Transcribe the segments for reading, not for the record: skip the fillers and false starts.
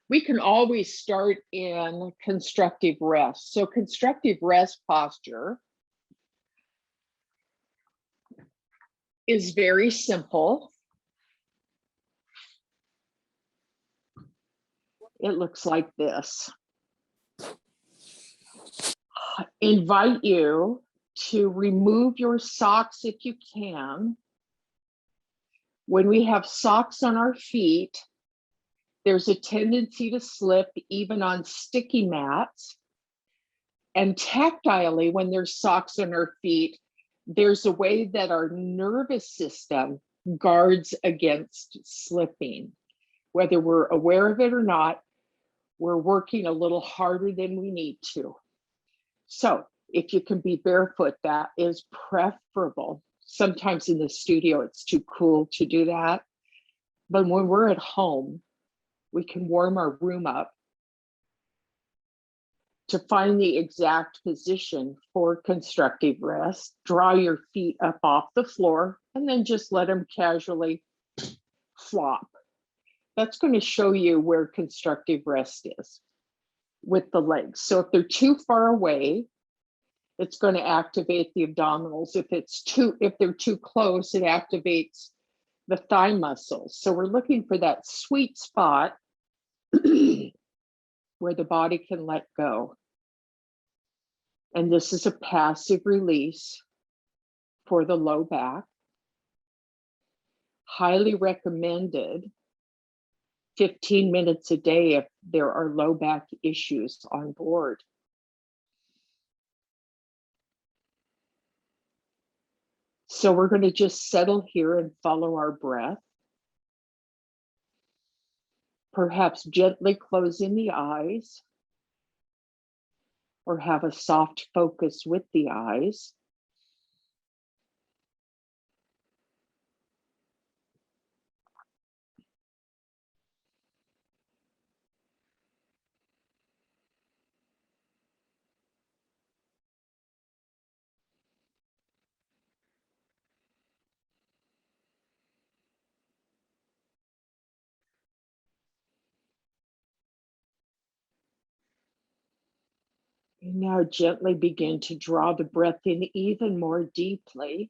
we can always start in constructive rest. So constructive rest posture is very simple. It looks like this. Invite you to remove your socks if you can. When we have socks on our feet, there's a tendency to slip even on sticky mats. And tactilely, when there's socks on our feet, there's a way that our nervous system guards against slipping. Whether we're aware of it or not, we're working a little harder than we need to. So if you can be barefoot, that is preferable. Sometimes in the studio, it's too cool to do that. But when we're at home, we can warm our room up to find the exact position for constructive rest. Draw your feet up off the floor and then just let them casually flop. That's going to show you where constructive rest is with the legs. So if they're too far away, it's going to activate the abdominals. If they're too close, it activates the thigh muscles. So we're looking for that sweet spot where the body can let go. And this is a passive release for the low back. Highly recommended 15 minutes a day if there are low back issues on board. So we're going to just settle here and follow our breath. Perhaps gently closing the eyes or have a soft focus with the eyes. And now gently begin to draw the breath in even more deeply.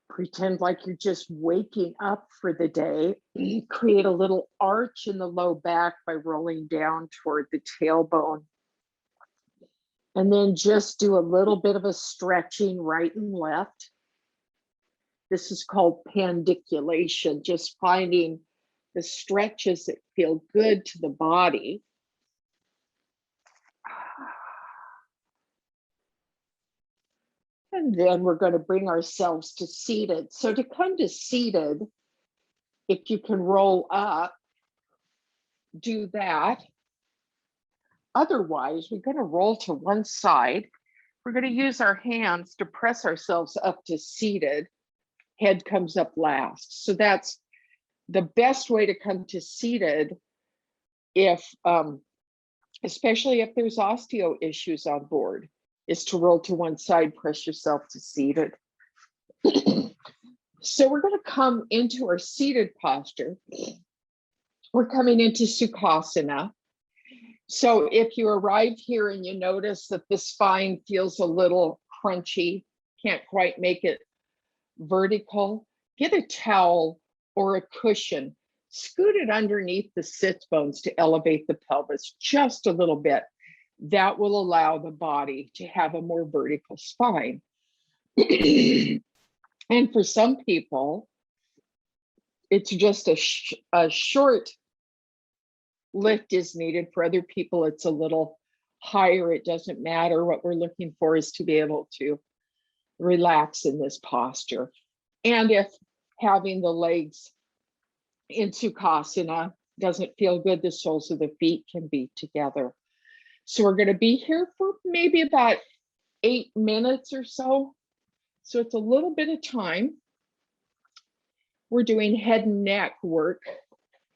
Pretend like you're just waking up for the day. Create a little arch in the low back by rolling down toward the tailbone. And then just do a little bit of a stretching right and left. This is called pandiculation, just finding the stretches that feel good to the body. And then we're going to bring ourselves to seated. So to come to seated, if you can roll up, do that. Otherwise, we're going to roll to one side. We're going to use our hands to press ourselves up to seated. Head comes up last. So that's the best way to come to seated if, especially if there's osteo issues on board, is to roll to one side, press yourself to seated. So we're going to come into our seated posture. We're coming into Sukhasana. So if you arrive here and you notice that the spine feels a little crunchy, can't quite make it vertical, get a towel or a cushion, scoot it underneath the sits bones to elevate the pelvis just a little bit. That will allow the body to have a more vertical spine. And for some people, it's just a short lift is needed. For other people, it's a little higher. It doesn't matter. What we're looking for is to be able to relax in this posture. And if having the legs in Sukhasana doesn't feel good, the soles of the feet can be together. So we're going to be here for maybe about 8 minutes or so. So it's a little bit of time. We're doing head and neck work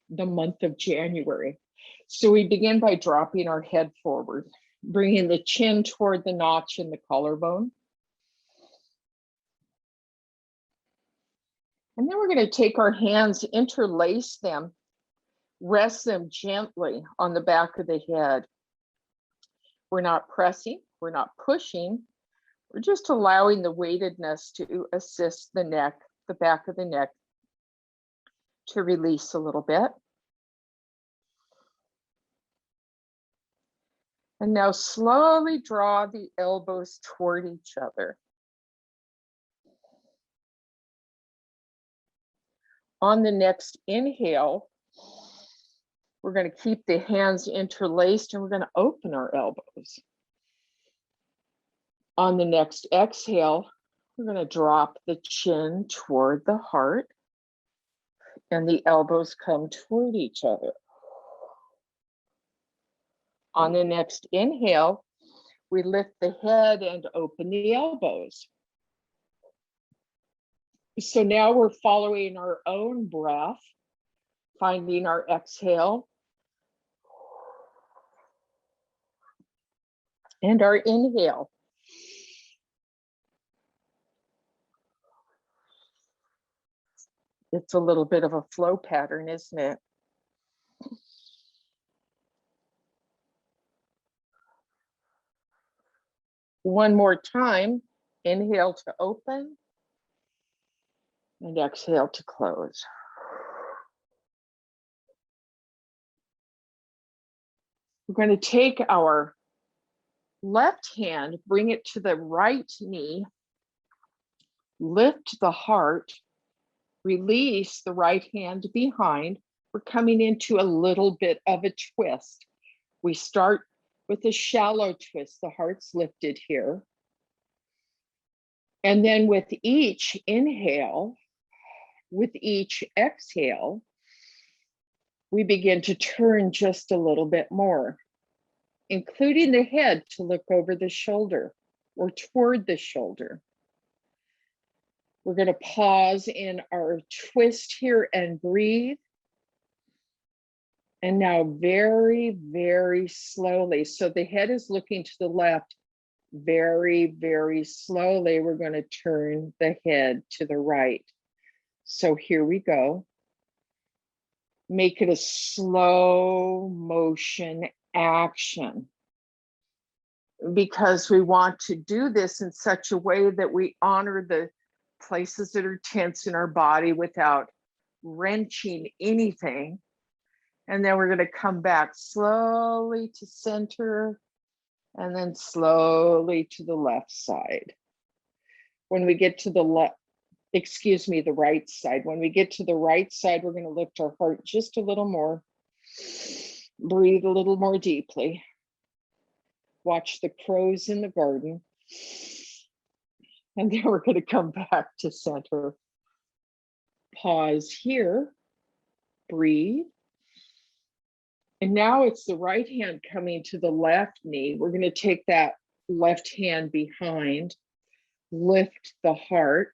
the month of January. So we begin by dropping our head forward, bringing the chin toward the notch in the collarbone. And then we're going to take our hands, interlace them Rest them gently on the back of the head. We're not pressing, we're not pushing, we're just allowing the weightedness to assist the neck, the back of the neck, to release a little bit. And now slowly draw the elbows toward each other. On the next inhale, we're going to keep the hands interlaced and we're going to open our elbows. On the next exhale, we're going to drop the chin toward the heart and the elbows come toward each other. On the next inhale, we lift the head and open the elbows. So now we're following our own breath, finding our exhale and our inhale. It's a little bit of a flow pattern, isn't it? One more time, inhale to open and exhale to close. We're going to take our left hand, bring it to the right knee, lift the heart, release the right hand behind. We're coming into a little bit of a twist. We start with a shallow twist, the heart's lifted here. And then with each inhale, with each exhale, we begin to turn just a little bit more, including the head to look over the shoulder or toward the shoulder. We're going to pause in our twist here and breathe. And now very, very slowly, so the head is looking to the left, very, very slowly, we're going to turn the head to the right. So here we go. Make it a slow motion action, because we want to do this in such a way that we honor the places that are tense in our body without wrenching anything. And then we're going to come back slowly to center and then slowly to the left side. When we get to the left, excuse me, the right side. When we get to the right side, we're going to lift our heart just a little more. Breathe a little more deeply. Watch the crows in the garden. And then we're going to come back to center. Pause here. Breathe. And now it's the right hand coming to the left knee. We're going to take that left hand behind, lift the heart.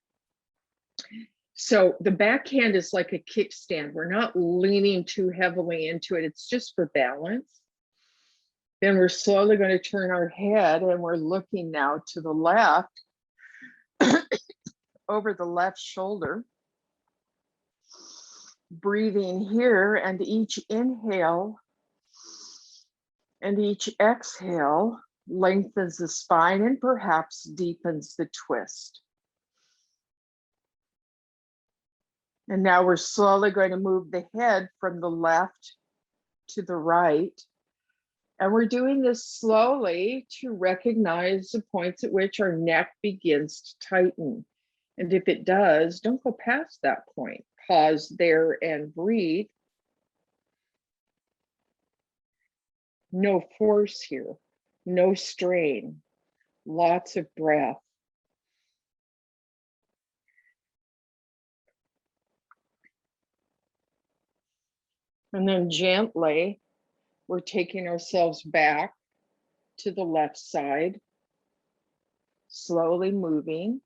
So the back hand is like a kickstand. We're not leaning too heavily into it. It's just for balance. Then we're slowly going to turn our head and we're looking now to the left, over the left shoulder. Breathing here, and each inhale and each exhale lengthens the spine and perhaps deepens the twist. And now we're slowly going to move the head from the left to the right. And we're doing this slowly to recognize the points at which our neck begins to tighten. And if it does, don't go past that point. Pause there and breathe. No force here, no strain, lots of breath. And then gently, we're taking ourselves back to the left side, slowly moving.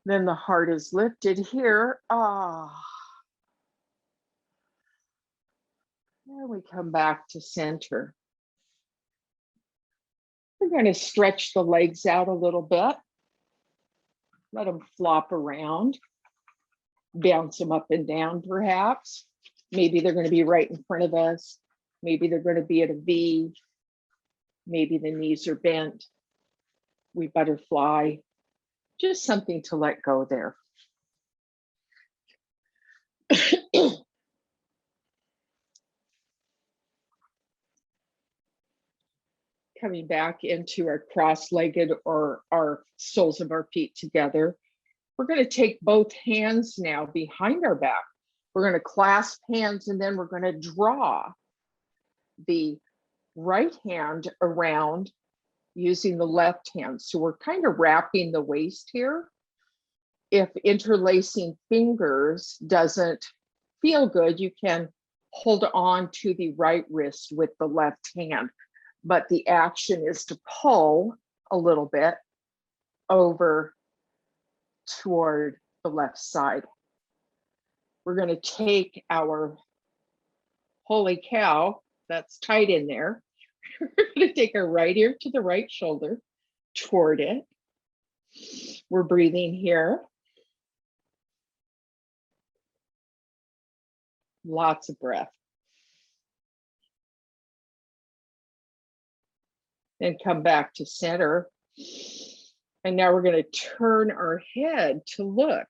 Then the heart is lifted here. And we come back to center. We're going to stretch the legs out a little bit. Let them flop around. Bounce them up and down perhaps. Maybe they're going to be right in front of us. Maybe they're going to be at a V. Maybe the knees are bent. We butterfly. Just something to let go there. Coming back into our cross-legged or our soles of our feet together. We're going to take both hands now behind our back. We're going to clasp hands, and then we're going to draw the right hand around using the left hand. So we're kind of wrapping the waist here. If interlacing fingers doesn't feel good, you can hold on to the right wrist with the left hand. But the action is to pull a little bit over toward the left side. We're going to take our, holy cow, that's tight in there. We're going to take our right ear to the right shoulder toward it. We're breathing here. Lots of breath. Then come back to center. And now we're going to turn our head to look.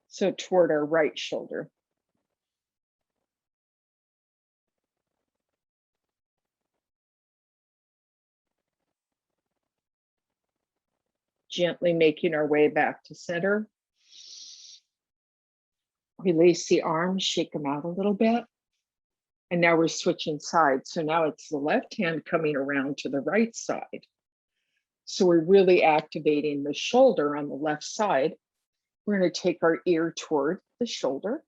So toward our right shoulder. Gently making our way back to center. Release the arms, shake them out a little bit. And now we're switching sides. So now it's the left hand coming around to the right side. So we're really activating the shoulder on the left side. We're going to take our ear toward the shoulder.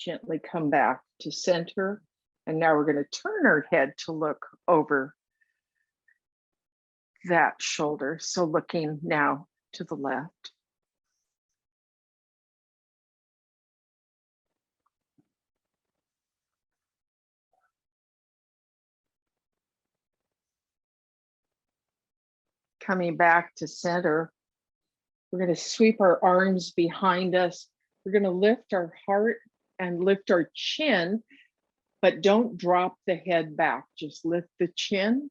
Gently come back to center. And now we're going to turn our head to look over that shoulder. So looking now to the left. Coming back to center. We're going to sweep our arms behind us. We're going to lift our heart and lift our chin, but don't drop the head back. Just lift the chin.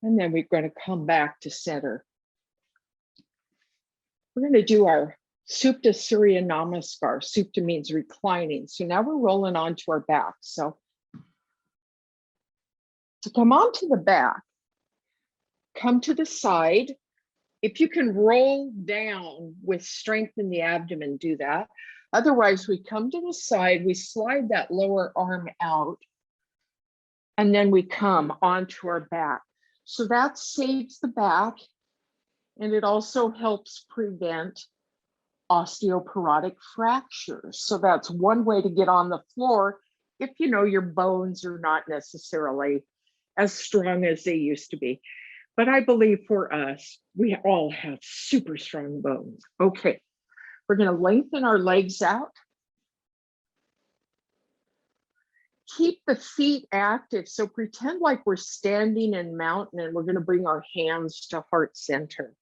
And then we're going to come back to center. We're going to do our Supta Surya Namaskar. Supta means reclining. So now we're rolling onto our back. So to come onto the back, come to the side. If you can roll down with strength in the abdomen, do that. Otherwise, we come to the side, we slide that lower arm out, and then we come onto our back. So that saves the back, and it also helps prevent osteoporotic fractures. So that's one way to get on the floor if you know your bones are not necessarily as strong as they used to be. But I believe for us, we all have super strong bones. Okay, we're going to lengthen our legs out. Keep the feet active. So pretend like we're standing in mountain, and we're going to bring our hands to heart center.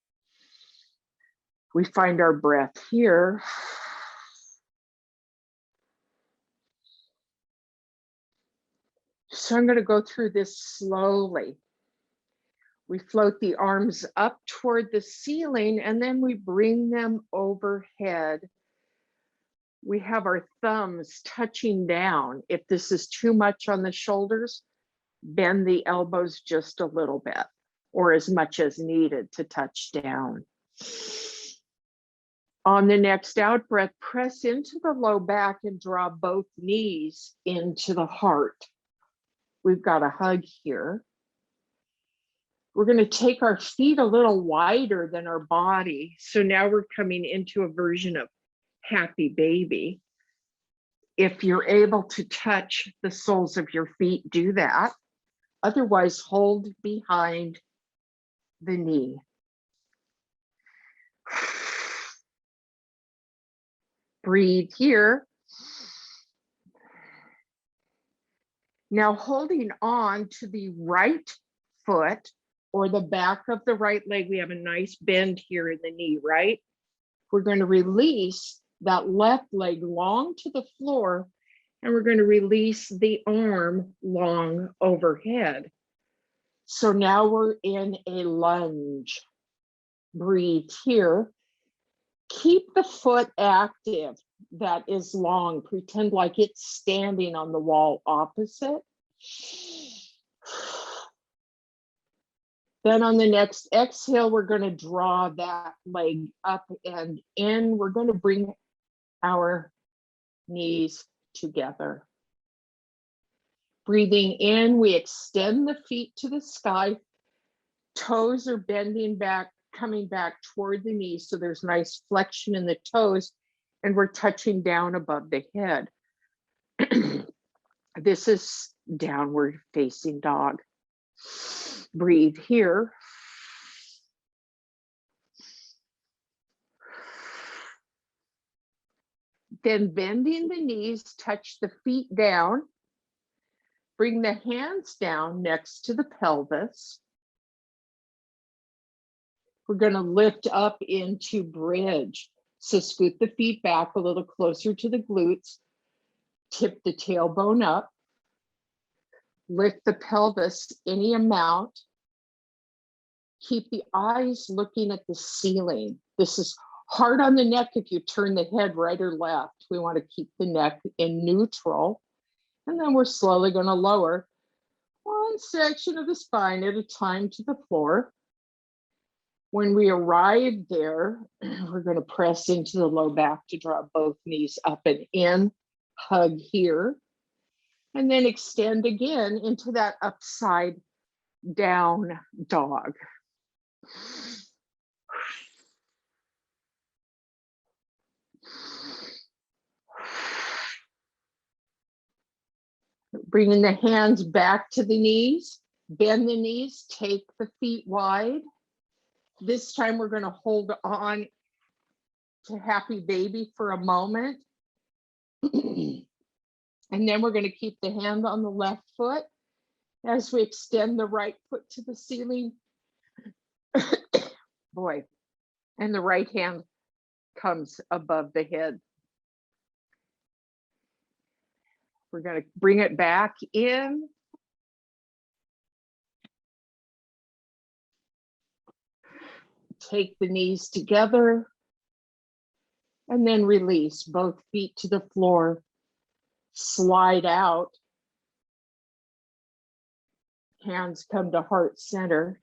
We find our breath here. So I'm going to go through this slowly. We float the arms up toward the ceiling, and then we bring them overhead. We have our thumbs touching down. If this is too much on the shoulders, bend the elbows just a little bit, or as much as needed to touch down. On the next out breath, press into the low back and draw both knees into the heart. We've got a hug here. We're going to take our feet a little wider than our body. So now we're coming into a version of happy baby. If you're able to touch the soles of your feet, do that. Otherwise, hold behind the knee. Breathe here. Now holding on to the right foot or the back of the right leg, we have a nice bend here in the knee, right? We're going to release that left leg long to the floor, and we're going to release the arm long overhead. So now we're in a lunge. Breathe here. Keep the foot active that is long. Pretend like it's standing on the wall opposite. Then on the next exhale, we're going to draw that leg up and in. We're going to bring our knees together. Breathing in, we extend the feet to the sky. Toes are bending back, coming back toward the knees, so there's nice flexion in the toes, and we're touching down above the head. This is downward facing dog. Breathe here. Then bending the knees, touch the feet down. Bring the hands down next to the pelvis. We're going to lift up into bridge. So scoot the feet back a little closer to the glutes. Tip the tailbone up. Lift the pelvis any amount. Keep the eyes looking at the ceiling. This is hard on the neck if you turn the head right or left. We want to keep the neck in neutral. And then we're slowly going to lower one section of the spine at a time to the floor. When we arrive there, we're going to press into the low back to draw both knees up and in, hug here, and then extend again into that upside down dog. Bringing the hands back to the knees, bend the knees, take the feet wide. This time we're going to hold on to happy baby for a moment. And then we're going to keep the hand on the left foot as we extend the right foot to the ceiling. Boy, and the right hand comes above the head. We're going to bring it back in. Take the knees together. And then release both feet to the floor. Slide out. Hands come to heart center.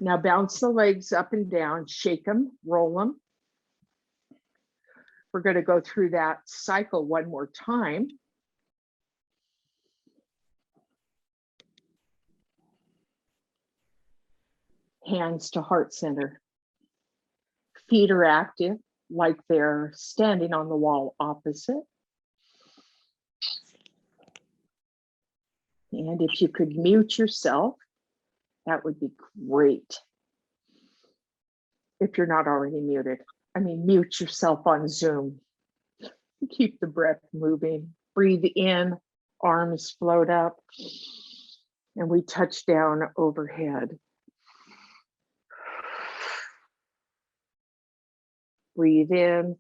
Now bounce the legs up and down, shake them, roll them. We're going to go through that cycle one more time. Hands to heart center. Feet are active, like they're standing on the wall opposite. And if you could mute yourself, that would be great. If you're not already muted. I mean, mute yourself on Zoom. Keep the breath moving. Breathe in, arms float up, and we touch down overhead. Breathe in.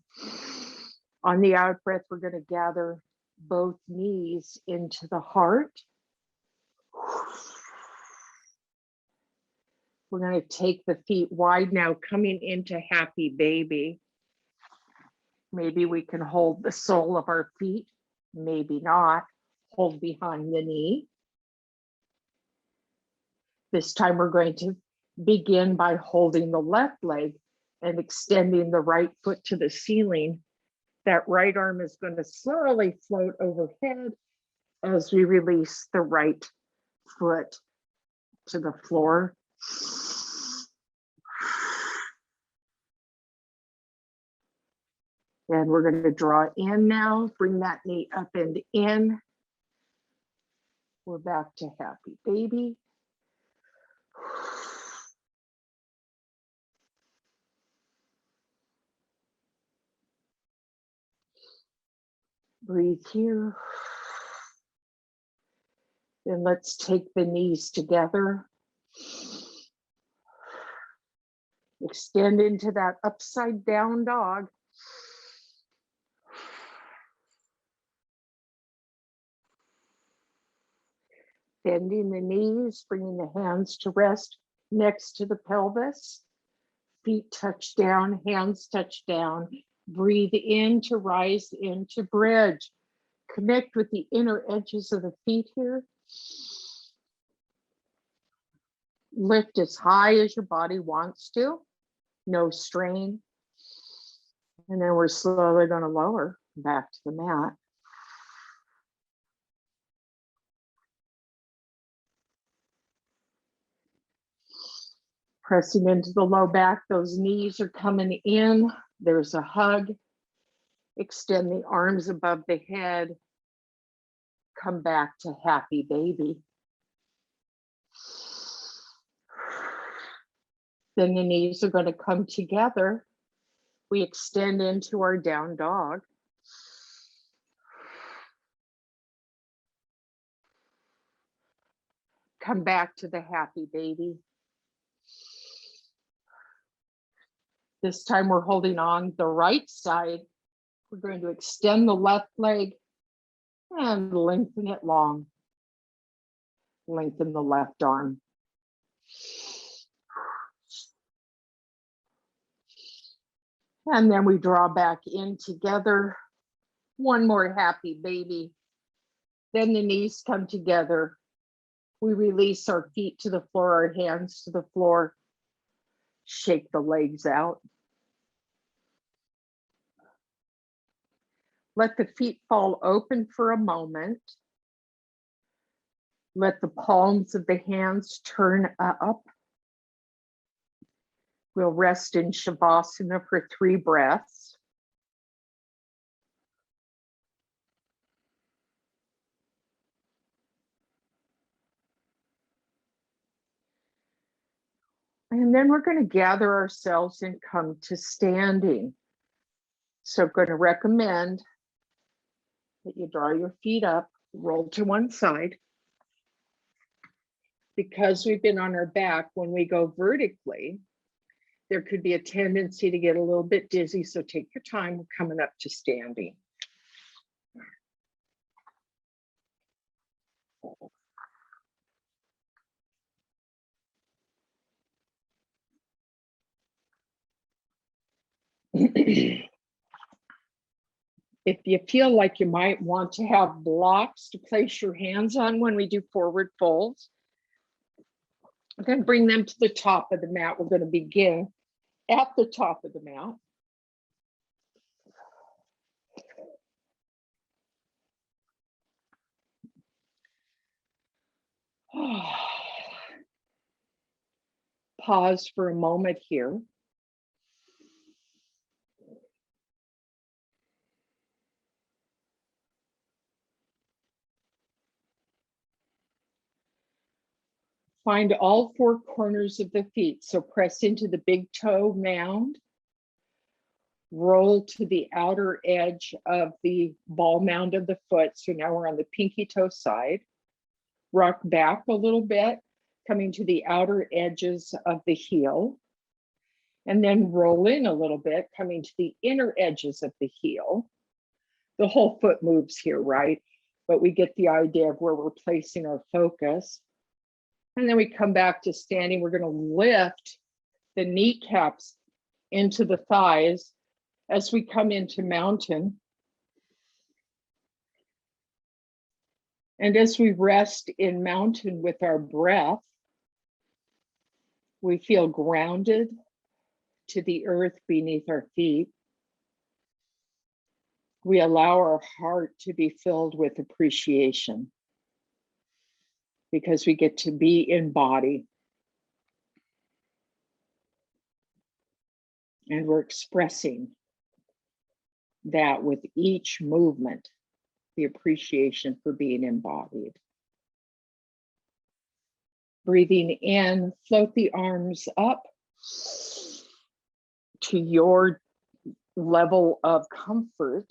On the out breath, we're going to gather both knees into the heart. We're going to take the feet wide now, coming into happy baby. Maybe we can hold the sole of our feet, maybe not. Hold behind the knee. This time we're going to begin by holding the left leg and extending the right foot to the ceiling. That right arm is going to slowly float overhead as we release the right foot to the floor. And we're going to draw in now, bring that knee up and in. We're back to happy baby. Breathe here. Then let's take the knees together. Extend into that upside down dog. Bending the knees, bringing the hands to rest next to the pelvis. Feet touch down, hands touch down. Breathe in to rise into bridge. Connect with the inner edges of the feet here. Lift as high as your body wants to. No strain. And then we're slowly going to lower back to the mat. Pressing into the low back, those knees are coming in. There's a hug. Extend the arms above the head. Come back to happy baby. Then the knees are going to come together. We extend into our down dog. Come back to the happy baby. This time we're holding on the right side. We're going to extend the left leg and lengthen it long. Lengthen the left arm. And then we draw back in together. One more happy baby. Then the knees come together. We release our feet to the floor, our hands to the floor. Shake the legs out. Let the feet fall open for a moment. Let the palms of the hands turn up. We'll rest in Shavasana for 3 breaths. And then we're going to gather ourselves and come to standing. So I'm going to recommend that you draw your feet up, roll to one side. Because we've been on our back, when we go vertically, there could be a tendency to get a little bit dizzy. So take your time. We're coming up to standing. If you feel like you might want to have blocks to place your hands on when we do forward folds, then bring them to the top of the mat. We're going to begin at the top of the mat. Pause for a moment here. Find all 4 corners of the feet. So press into the big toe mound. Roll to the outer edge of the ball mound of the foot. So now we're on the pinky toe side. Rock back a little bit, coming to the outer edges of the heel. And then roll in a little bit, coming to the inner edges of the heel. The whole foot moves here, right? But we get the idea of where we're placing our focus. And then we come back to standing. We're going to lift the kneecaps into the thighs as we come into mountain. And as we rest in mountain with our breath, we feel grounded to the earth beneath our feet. We allow our heart to be filled with appreciation because we get to be in body. And we're expressing that with each movement, the appreciation for being embodied. Breathing in, float the arms up to your level of comfort.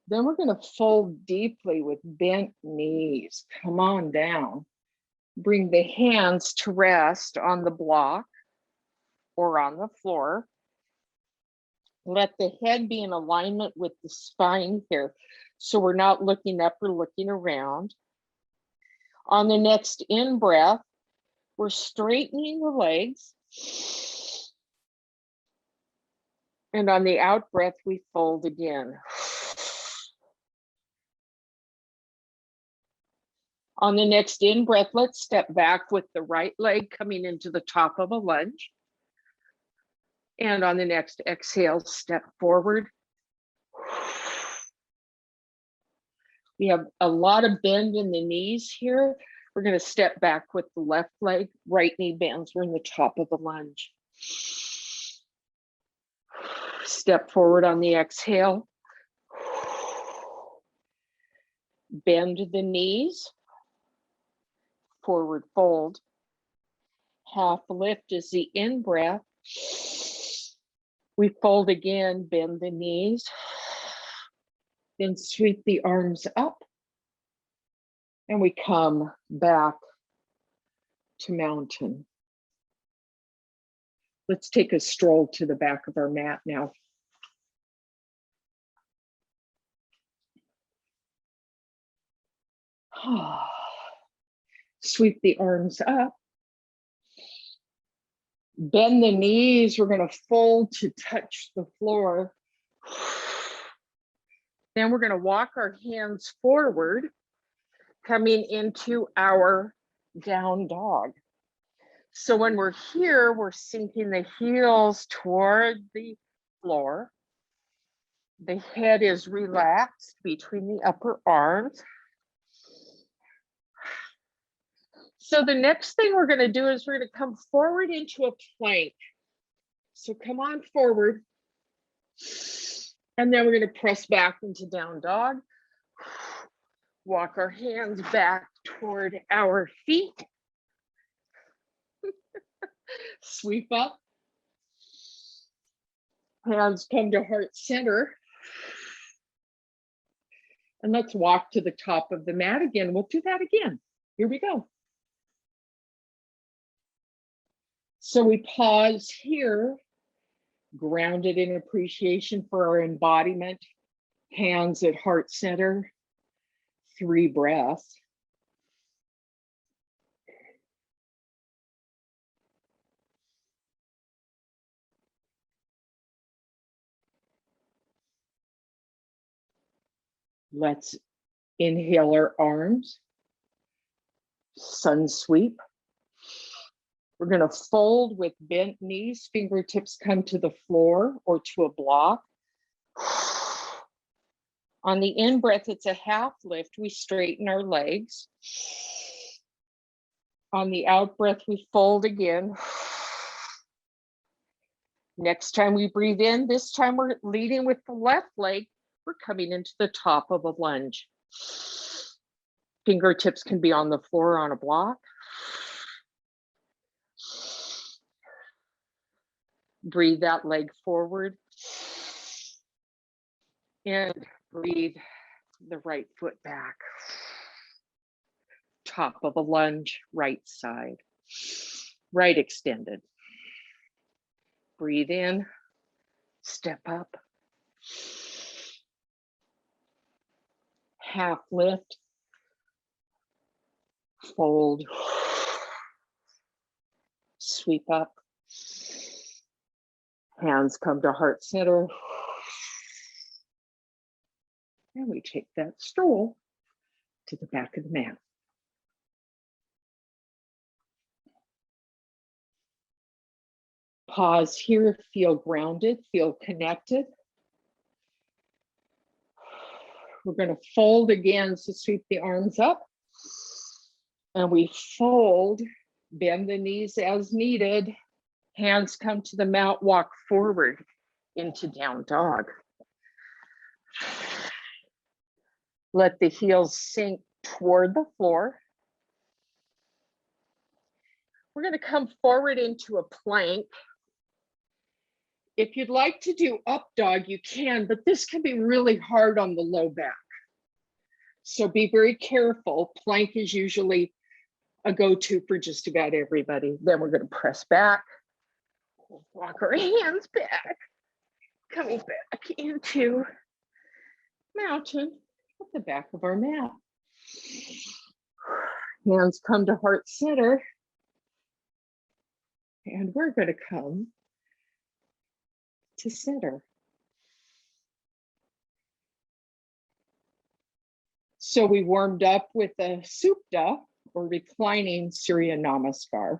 Then we're going to fold deeply with bent knees. Come on down. Bring the hands to rest on the block or on the floor. Let the head be in alignment with the spine here, so we're not looking up or looking around. On the next in-breath, we're straightening the legs. And on the out-breath, we fold again. On the next in-breath, let's step back with the right leg coming into the top of a lunge. And on the next exhale, step forward. We have a lot of bend in the knees here. We're going to step back with the left leg, right knee bends. We're in the top of the lunge. Step forward on the exhale. Bend the knees. Forward fold. Half lift is the in-breath. We fold again, bend the knees. Then sweep the arms up. And we come back to mountain. Let's take a stroll to the back of our mat now. Sweep the arms up. Bend the knees. We're going to fold to touch the floor. Then we're going to walk our hands forward, coming into our down dog. So when we're here, we're sinking the heels toward the floor. The head is relaxed between the upper arms. So the next thing we're going to do is we're going to come forward into a plank. So come on forward. And then we're going to press back into down dog. Walk our hands back toward our feet. Sweep up. Hands come to heart center. And let's walk to the top of the mat again. We'll do that again. Here we go. So we pause here, grounded in appreciation for our embodiment, hands at heart center, 3 breaths. Let's inhale our arms, sun sweep. We're going to fold with bent knees, fingertips come to the floor or to a block. On the in-breath, it's a half lift. We straighten our legs. On the out-breath, we fold again. Next time we breathe in, this time we're leading with the left leg. We're coming into the top of a lunge. Fingertips can be on the floor or on a block. Breathe that leg forward. And breathe the right foot back. Top of a lunge, right side. Right extended. Breathe in, step up. Half lift. Fold. Sweep up. Hands come to heart center. And we take that stroll to the back of the mat. Pause here, feel grounded, feel connected. We're going to fold again, so sweep the arms up. And we fold, bend the knees as needed. Hands come to the mat, walk forward into down dog. Let the heels sink toward the floor. We're going to come forward into a plank. If you'd like to do up dog, you can, but this can be really hard on the low back. So be very careful. Plank is usually a go-to for just about everybody. Then we're going to press back. We'll walk our hands back. Coming back into mountain at the back of our mat. Hands come to heart center. And we're going to come to center. So we warmed up with a supta, or reclining Surya Namaskar.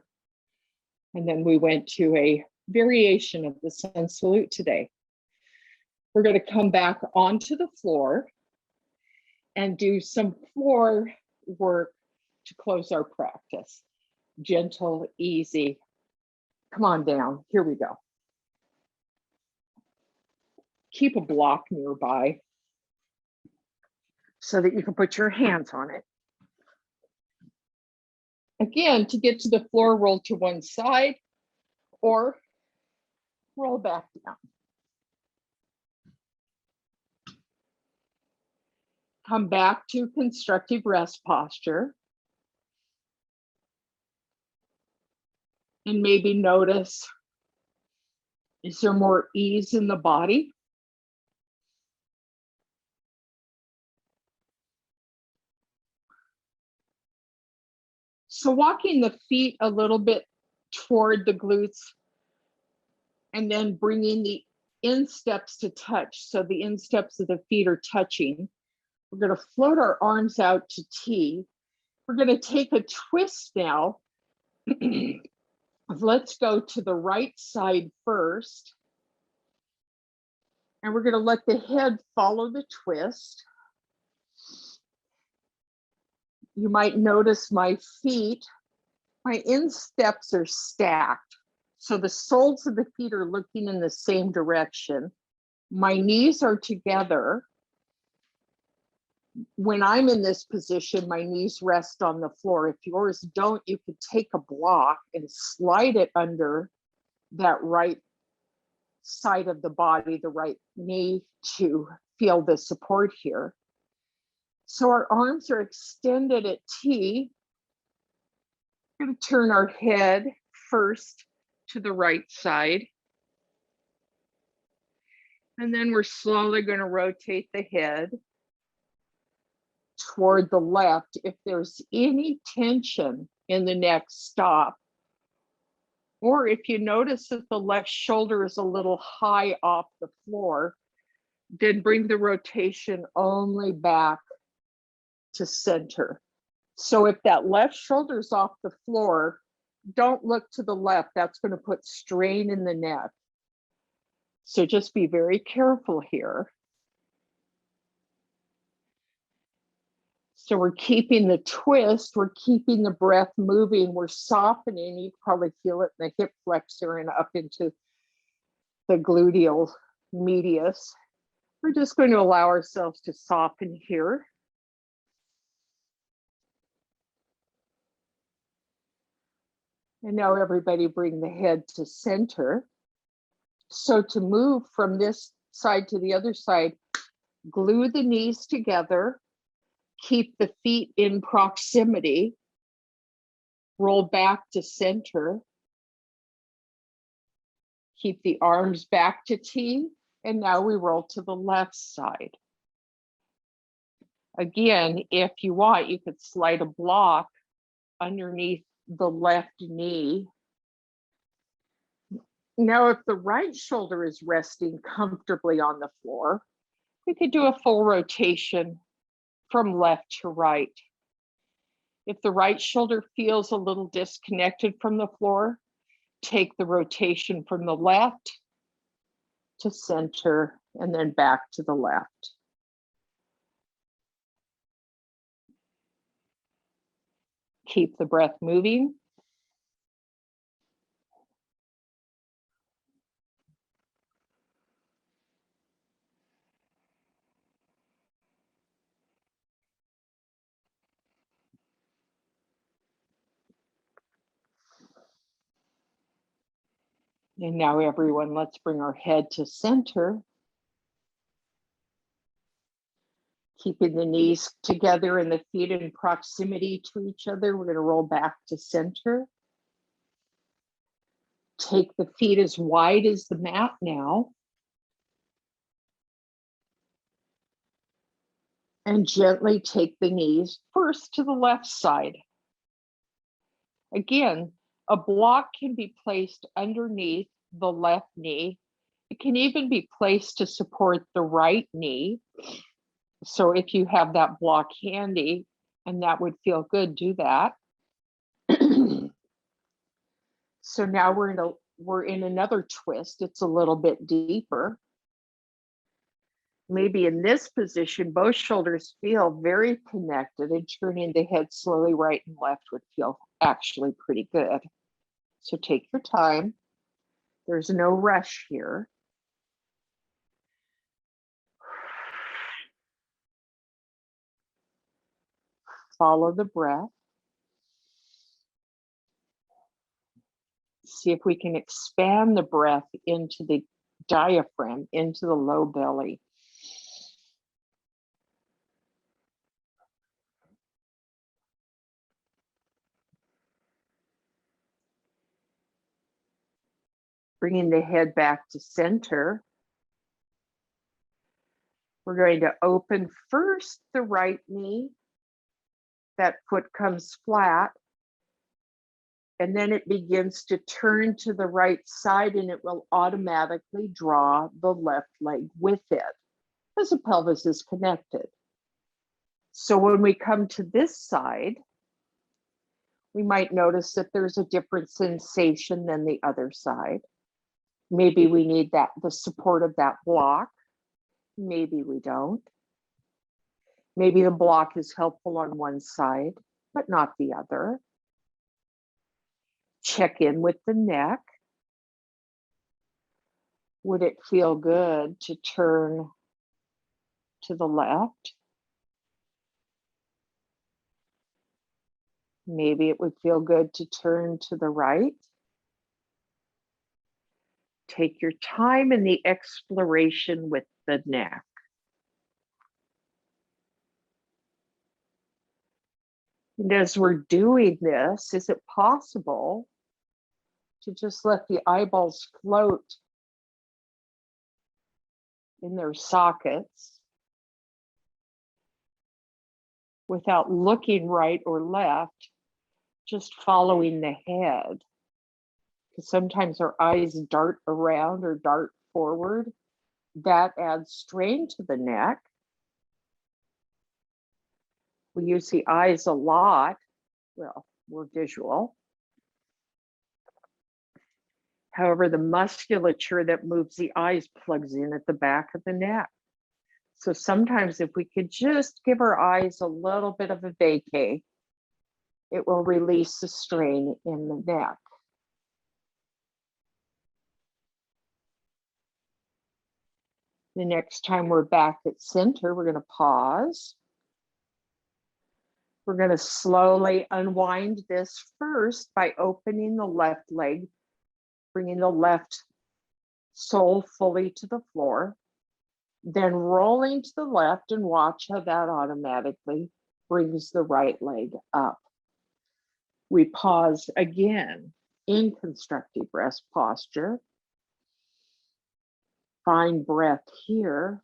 And then we went to a variation of the sun salute today. We're going to come back onto the floor and do some floor work to close our practice. Gentle, easy. Come on down. Here we go. Keep a block nearby so that you can put your hands on it. Again, to get to the floor, roll to one side or roll back down. Come back to constructive rest posture. And maybe notice, is there more ease in the body? So walking the feet a little bit toward the glutes and then bringing the insteps to touch. So the insteps of the feet are touching. We're going to float our arms out to T. We're going to take a twist now. Let's go to the right side first. And we're going to let the head follow the twist. You might notice my feet, my insteps are stacked. So the soles of the feet are looking in the same direction. My knees are together. When I'm in this position, my knees rest on the floor. If yours don't, you could take a block and slide it under that right side of the body, the right knee, to feel the support here. So our arms are extended at T. We're going to turn our head first to the right side. And then we're slowly going to rotate the head toward the left. If there's any tension in the neck, stop. Or if you notice that the left shoulder is a little high off the floor, then bring the rotation only back to center. So if that left shoulder is off the floor, don't look to the left. That's going to put strain in the neck. So just be very careful here. So we're keeping the twist, we're keeping the breath moving, we're softening. You probably feel it in the hip flexor and up into the gluteal medius. We're just going to allow ourselves to soften here. And now everybody bring the head to center. So to move from this side to the other side, glue the knees together, keep the feet in proximity, roll back to center, keep the arms back to T, and now we roll to the left side. Again, if you want, you could slide a block underneath the left knee. Now, if the right shoulder is resting comfortably on the floor, we could do a full rotation from left to right. If the right shoulder feels a little disconnected from the floor, take the rotation from the left to center and then back to the left. Keep the breath moving. And now everyone, let's bring our head to center. Keeping the knees together and the feet in proximity to each other. We're going to roll back to center. Take the feet as wide as the mat now. And gently take the knees first to the left side. Again, a block can be placed underneath the left knee. It can even be placed to support the right knee. So if you have that block handy and that would feel good, do that. So now we're in another twist. It's a little bit deeper. Maybe in this position, both shoulders feel very connected, and turning the head slowly right and left would feel actually pretty good. So take your time. There's no rush here. Follow the breath. See if we can expand the breath into the diaphragm, into the low belly. Bringing the head back to center. We're going to open first the right knee. That foot comes flat. And then it begins to turn to the right side, and it will automatically draw the left leg with it as the pelvis is connected. So when we come to this side, we might notice that there's a different sensation than the other side. Maybe we need the support of that block. Maybe we don't. Maybe the block is helpful on one side, but not the other. Check in with the neck. Would it feel good to turn to the left? Maybe it would feel good to turn to the right. Take your time in the exploration with the neck. And as we're doing this, is it possible to just let the eyeballs float in their sockets without looking right or left, just following the head? Because sometimes our eyes dart around or dart forward. That adds strain to the neck. We use the eyes a lot. Well, we're visual. However, the musculature that moves the eyes plugs in at the back of the neck. So sometimes if we could just give our eyes a little bit of a vacay, it will release the strain in the neck. The next time we're back at center, we're going to pause. We're going to slowly unwind this first by opening the left leg, bringing the left sole fully to the floor, then rolling to the left, and watch how that automatically brings the right leg up. We pause again in constructive rest posture. Find breath here.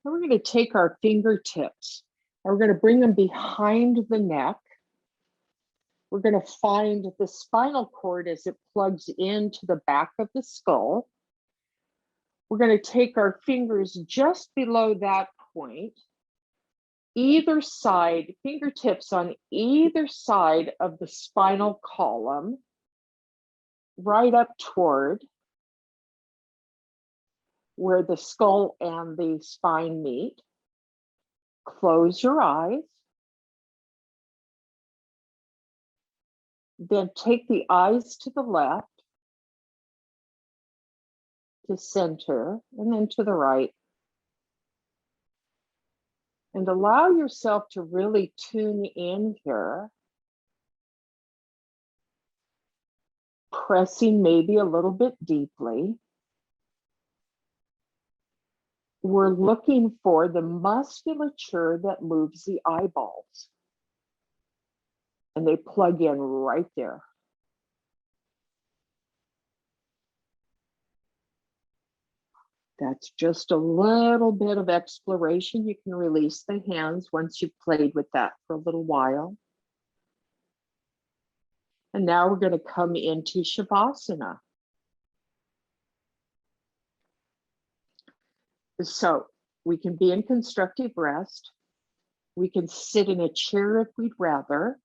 And we're going to take our fingertips and we're going to bring them behind the neck. We're going to find the spinal cord as it plugs into the back of the skull. We're going to take our fingers just below that point, either side, fingertips on either side of the spinal column, right up toward where the skull and the spine meet. Close your eyes. Then take the eyes to the left. to center, and then to the right. And allow yourself to really tune in here, pressing maybe a little bit deeply. We're looking for the musculature that moves the eyeballs. And they plug in right there. That's just a little bit of exploration. You can release the hands once you've played with that for a little while. And now we're going to come into Shavasana. So we can be in constructive rest. We can sit in a chair if we'd rather.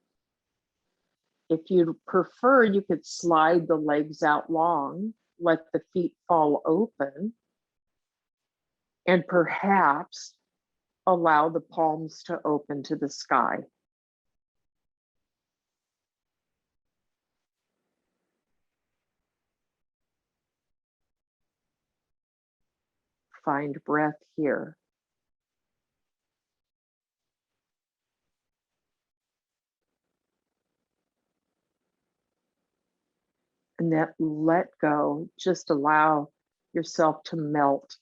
If you'd prefer, you could slide the legs out long, let the feet fall open, and perhaps allow the palms to open to the sky. Find breath here. And that let go, just allow yourself to melt.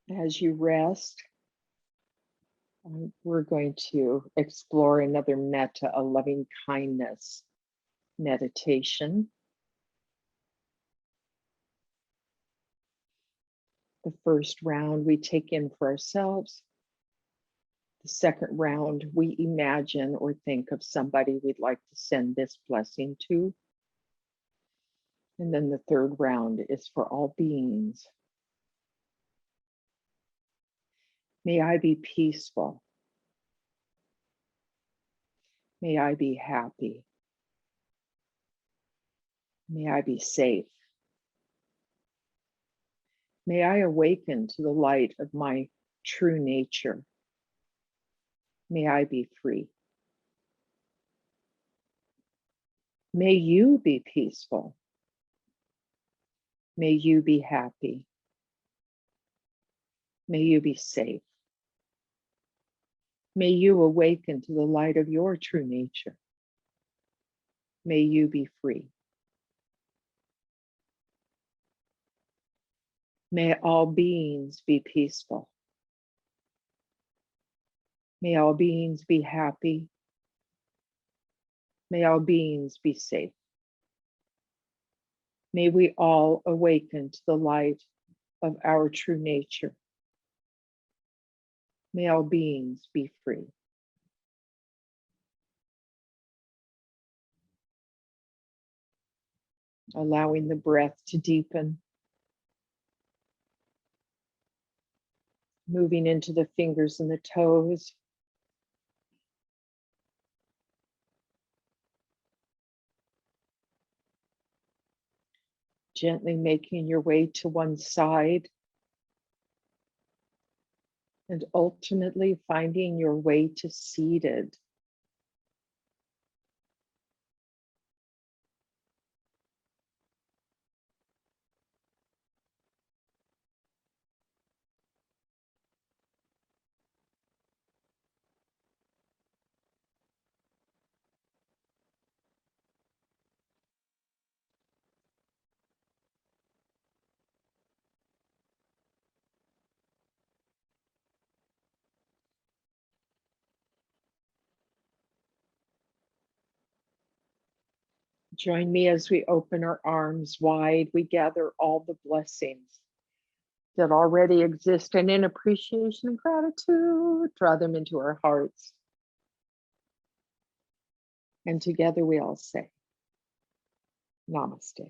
As you rest, we're going to explore another metta, a loving kindness meditation. The first round we take in for ourselves. The second round, we imagine or think of somebody we'd like to send this blessing to. And then the third round is for all beings. May I be peaceful. May I be happy. May I be safe. May I awaken to the light of my true nature. May I be free. May you be peaceful. May you be happy. May you be safe. May you awaken to the light of your true nature. May you be free. May all beings be peaceful. May all beings be happy. May all beings be safe. May we all awaken to the light of our true nature. May all beings be free. Allowing the breath to deepen. moving into the fingers and the toes. Gently making your way to one side. And ultimately finding your way to seated. Join me as we open our arms wide. We gather all the blessings that already exist, and in appreciation and gratitude, draw them into our hearts. And together we all say, Namaste.